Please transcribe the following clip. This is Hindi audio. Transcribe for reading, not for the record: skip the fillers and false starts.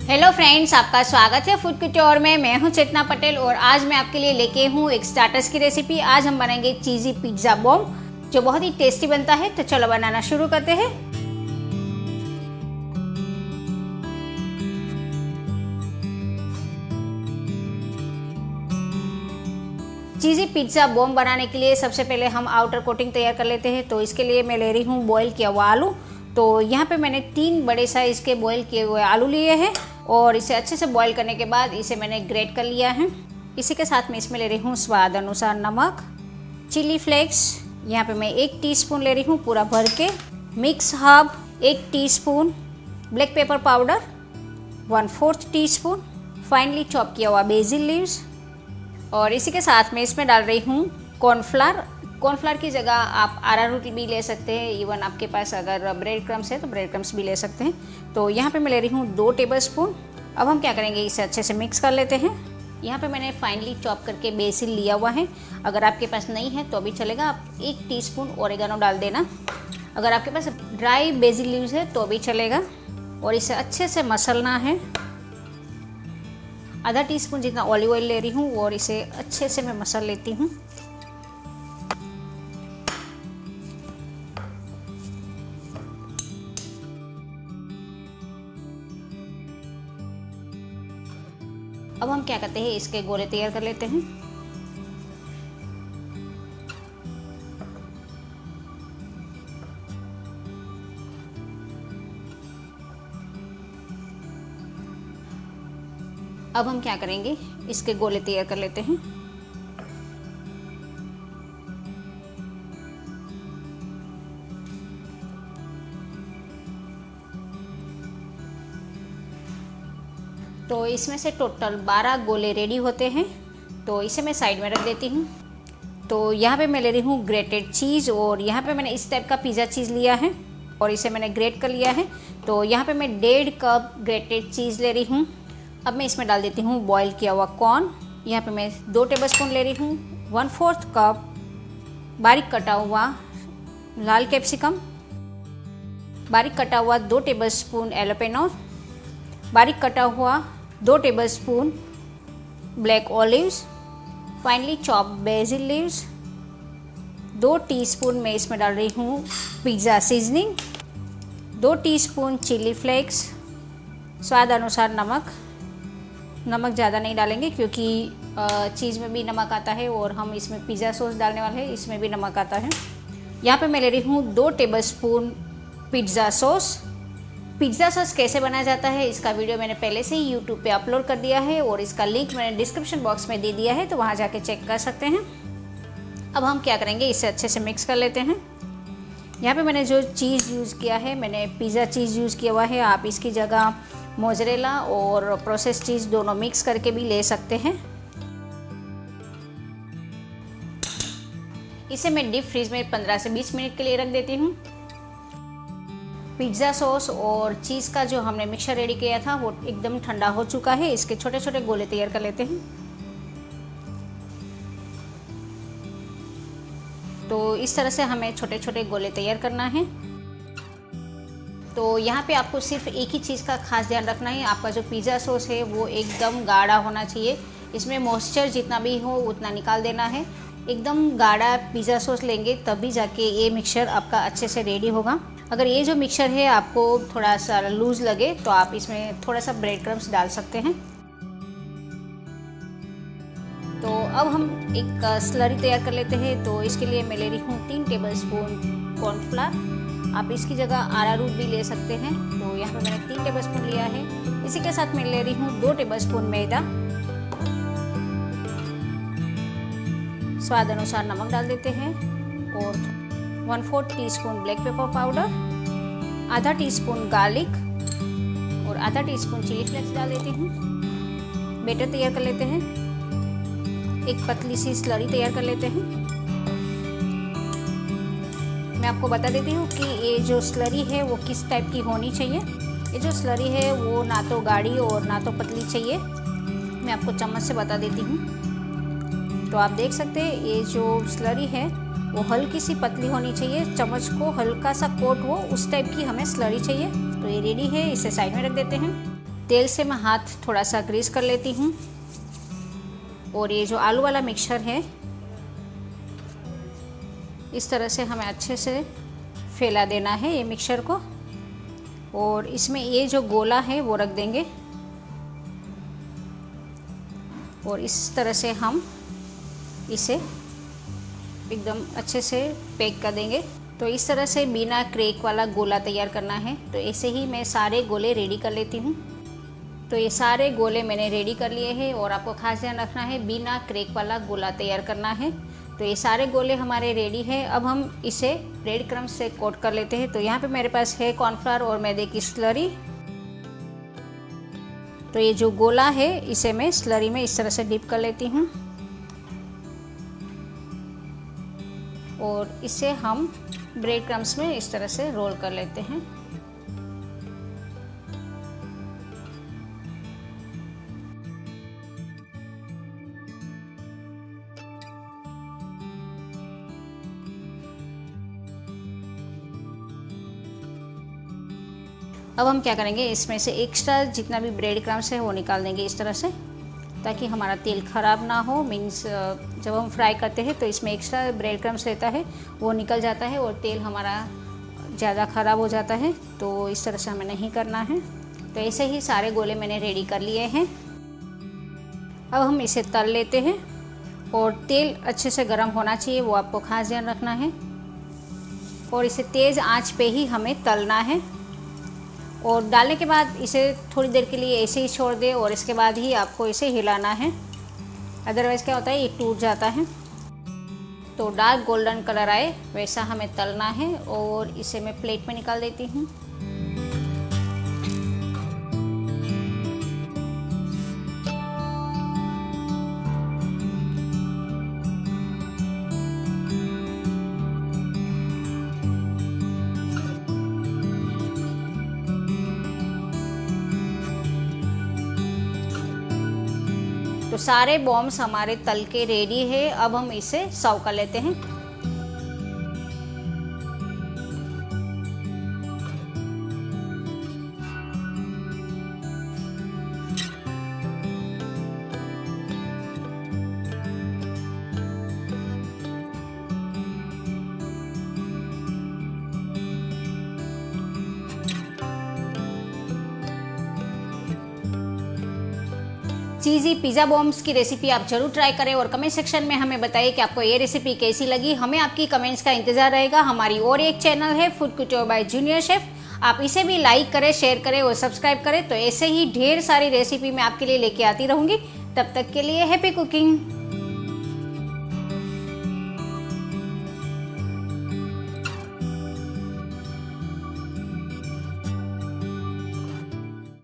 हेलो फ्रेंड्स, आपका स्वागत है फूड क्यूट्योर में। मैं हूं चेतना पटेल और आज मैं आपके लिए लेके हूं एक स्टार्टर्स की रेसिपी। आज हम बनाएंगे चीज़ी पिज्ज़ा बॉम्ब जो बहुत ही टेस्टी बनता है। तो चलो बनाना शुरू करते हैं। चीज़ी पिज्ज़ा बॉम्ब बनाने के लिए सबसे पहले हम आउटर कोटिंग तैयार कर लेते हैं। तो इसके लिए मैं ले रही हूँ बॉईल किया हुआ आलू। तो यहाँ पे मैंने 3 बड़े साइज़ के बॉईल किए हुए आलू लिए हैं और इसे अच्छे से बॉईल करने के बाद इसे मैंने ग्रेट कर लिया है। इसी के साथ में इसमें ले रही हूँ स्वाद अनुसार नमक, चिली फ्लेक्स यहाँ पे मैं 1 टीस्पून ले रही हूँ पूरा भर के, mix herb 1 teaspoon, black pepper powder 1/4 teaspoon, finally chop किया हुआ बेसिल लीव्स और इसी के साथ में इसमें डाल रही हूँ कॉर्नफ्लावर। कॉर्नफ्लावर की जगह आप अरारोट भी ले सकते हैं। इवन आपके पास अगर ब्रेड क्रम्स है तो ब्रेड क्रम्स भी ले सकते हैं। तो यहाँ पे मैं ले रही हूँ 2 टेबलस्पून। अब हम क्या करेंगे, इसे अच्छे से मिक्स कर लेते हैं। यहाँ पे मैंने फाइनली चॉप करके बेसिल लिया हुआ है। अगर आपके पास नहीं है तो भी चलेगा, आप 1 टीस्पून ओरेगानो डाल देना। अगर आपके पास ड्राई बेसिल लीव्स है तो भी चलेगा और इसे अच्छे से मसलना है। आधा टीस्पून जितना ऑलिव ऑयल ले रही हूँ और इसे अच्छे से मैं मसल लेती हूँ। अब हम क्या करते हैं, इसके गोले तैयार कर लेते हैं। अब हम क्या करेंगे, इसके गोले तैयार कर लेते हैं। तो इसमें से टोटल 12 गोले रेडी होते हैं। तो इसे मैं साइड में रख देती हूँ। तो यहाँ पे मैं ले रही हूँ ग्रेटेड चीज़ और यहाँ पे मैंने इस टाइप का पिज़्ज़ा चीज़ लिया है और इसे मैंने ग्रेट कर लिया है। तो यहाँ पे मैं 1.5 कप ग्रेटेड चीज़ ले रही हूँ। अब मैं इसमें डाल देती हूँ बॉईल किया हुआ कॉर्न। यहाँ पे मैं 2 टेबलस्पून ले रही हूँ, 1/4 कप बारीक कटा हुआ लाल कैप्सिकम, बारीक कटा हुआ 2 टेबलस्पून एलोपेनो, बारीक कटा हुआ 2 tablespoon black olives, finely chop basil leaves, 2 teaspoon मैं इसमें डाल रही हूँ pizza seasoning, 2 teaspoon chilli flakes, स्वाद अनुसार नमक। नमक ज़्यादा नहीं डालेंगे क्योंकि चीज़ में भी नमक आता है और हम इसमें पिज़्ज़ा सॉस डालने वाले हैं, इसमें भी नमक आता है। यहाँ पे मैं ले रही हूँ 2 tablespoon pizza sauce. Pizza sauce कैसे बनाया जाता है इसका वीडियो मैंने पहले से ही यूट्यूब पे अपलोड कर दिया है और इसका लिंक मैंने डिस्क्रिप्शन बॉक्स में दे दिया है, तो वहाँ जाके चेक कर सकते हैं। अब हम क्या करेंगे, इसे अच्छे से मिक्स कर लेते हैं। यहाँ पे मैंने जो चीज़ यूज़ किया है, मैंने पिज़्ज़ा चीज़ यूज़ किया हुआ है। आप इसकी जगह मोज़रेला और प्रोसेस चीज़ दोनों मिक्स करके भी ले सकते हैं। इसे मैं डीप फ्रीज में 15 से 20 मिनट के लिए रख देती हूँ। पिज़्ज़ा सॉस और चीज़ का जो हमने मिक्सचर रेडी किया था वो एकदम ठंडा हो चुका है। इसके छोटे छोटे गोले तैयार कर लेते हैं। तो इस तरह से हमें छोटे छोटे गोले तैयार करना है। तो यहाँ पे आपको सिर्फ एक ही चीज़ का खास ध्यान रखना है, आपका जो पिज़्ज़ा सॉस है वो एकदम गाढ़ा होना चाहिए। इसमें मॉइस्चर जितना भी हो उतना निकाल देना है। एकदम गाढ़ा पिज़्ज़ा सॉस लेंगे तभी जाके ये मिक्सचर आपका अच्छे से रेडी होगा। अगर ये जो मिक्सचर है आपको थोड़ा सा लूज़ लगे तो आप इसमें थोड़ा सा ब्रेड क्रम्स डाल सकते हैं। तो अब हम एक स्लरी तैयार कर लेते हैं। तो इसके लिए मैं ले रही हूँ 3 टेबलस्पून कॉर्नफ्लावर। आप इसकी जगह अरारोट भी ले सकते हैं। तो यहाँ पे मैंने 3 टेबलस्पून लिया है। इसी के साथ मैं ले रही हूँ 2 टेबलस्पून मैदा, स्वाद अनुसार नमक डाल देते हैं और 1/4 टीस्पून ब्लैक पेपर पाउडर, आधा टीस्पून गार्लिक और आधा टीस्पून चिली फ्लेक्स डाल देती हूँ। बैटर तैयार कर लेते हैं। एक पतली सी स्लरी तैयार कर लेते हैं। मैं आपको बता देती हूँ कि ये जो स्लरी है वो किस टाइप की होनी चाहिए। ये जो स्लरी है वो ना तो गाढ़ी और ना तो पतली चाहिए। मैं आपको चम्मच से बता देती हूँ। तो आप देख सकते हैं ये जो स्लरी है वो हल्की सी पतली होनी चाहिए, चम्मच को हल्का सा कोट हो उस टाइप की हमें स्लरी चाहिए। तो ये रेडी है, इसे साइड में रख देते हैं। तेल से मैं हाथ थोड़ा सा ग्रीस कर लेती हूँ। और ये जो आलू वाला मिक्सचर है, इस तरह से हमें अच्छे से फैला देना है ये मिक्सचर को। और इसमें ये जो गोला है वो रख देंगे और इस तरह से हम इसे एकदम अच्छे से पैक कर देंगे। तो इस तरह से बिना क्रैक वाला गोला तैयार करना है। तो ऐसे ही मैं सारे गोले रेडी कर लेती हूँ। तो ये सारे गोले मैंने रेडी कर लिए हैं और आपको खास ध्यान रखना है बिना क्रैक वाला गोला तैयार करना है। तो ये सारे गोले हमारे रेडी है। अब हम इसे ब्रेड क्रम्ब से कोट कर लेते हैं। तो यहाँ पे मेरे पास है कॉर्नफ्लावर और मैदे की स्लरी। तो ये जो गोला है इसे मैं स्लरी में इस तरह से डिप कर लेती हूँ और इसे हम ब्रेड क्रम्ब्स में इस तरह से रोल कर लेते हैं। अब हम क्या करेंगे, इसमें से एक्स्ट्रा जितना भी ब्रेड क्रम्ब्स है वो निकाल देंगे इस तरह से, ताकि हमारा तेल ख़राब ना हो। मीन्स जब हम फ्राई करते हैं तो इसमें एक्स्ट्रा ब्रेड क्रम्ब्स रहता है वो निकल जाता है और तेल हमारा ज़्यादा ख़राब हो जाता है। तो इस तरह से हमें नहीं करना है। तो ऐसे ही सारे गोले मैंने रेडी कर लिए हैं। अब हम इसे तल लेते हैं और तेल अच्छे से गर्म होना चाहिए, वो आपको खास ध्यान रखना है। और इसे तेज़ आंच पे ही हमें तलना है। और डालने के बाद इसे थोड़ी देर के लिए ऐसे ही छोड़ दें और इसके बाद ही आपको इसे हिलाना है, अदरवाइज़ क्या होता है ये टूट जाता है। तो डार्क गोल्डन कलर आए वैसा हमें तलना है। और इसे मैं प्लेट में निकाल देती हूँ। तो सारे बॉम्ब्स हमारे तल के रेडी है। अब हम इसे सर्व कर लेते हैं। चीज़ी पिज़्ज़ा बॉम्ब्स की रेसिपी आप जरूर ट्राई करें और कमेंट सेक्शन में हमें बताइए कि आपको ये रेसिपी कैसी लगी। हमें आपकी कमेंट्स का इंतजार रहेगा। हमारी और एक चैनल है फूड कुटोर बाय जूनियर शेफ, आप इसे भी लाइक करें, शेयर करें और सब्सक्राइब करें। तो ऐसे ही ढेर सारी रेसिपी मैं आपके लिए लेके आती रहूँगी। तब तक के लिए हैप्पी कुकिंग।